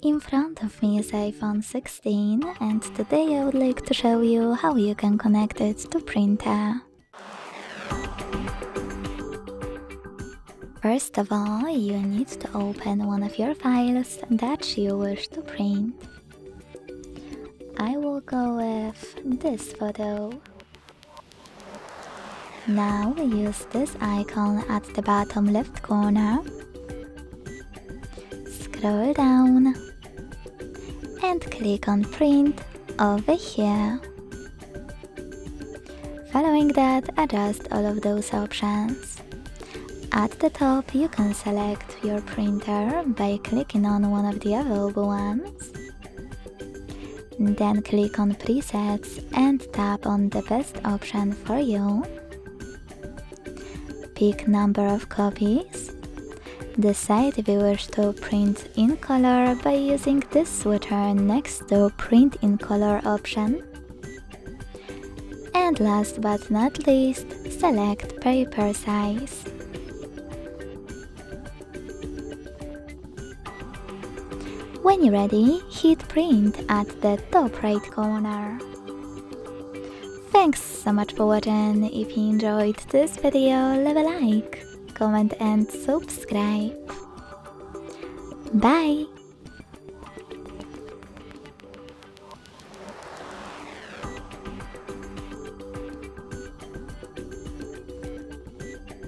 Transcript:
In front of me is iPhone 16 and today I would like to show you how you can connect it to printer. First of all, you need to open one of your files that you wish to print. I will go with this photo. Now use this icon at the bottom left corner. Scroll down and click on print over here. Following that, adjust all of those options. At the top, you can select your printer by clicking on one of the available ones. Then click on presets and tap on the best option for you. Pick number of copies. Decide if you wish to print in color by using this switcher next to print in color option. And last but not least, select paper size. When you're ready, hit print at the top right corner. Thanks so much for watching. If you enjoyed this video, leave a like, comment and subscribe. Bye!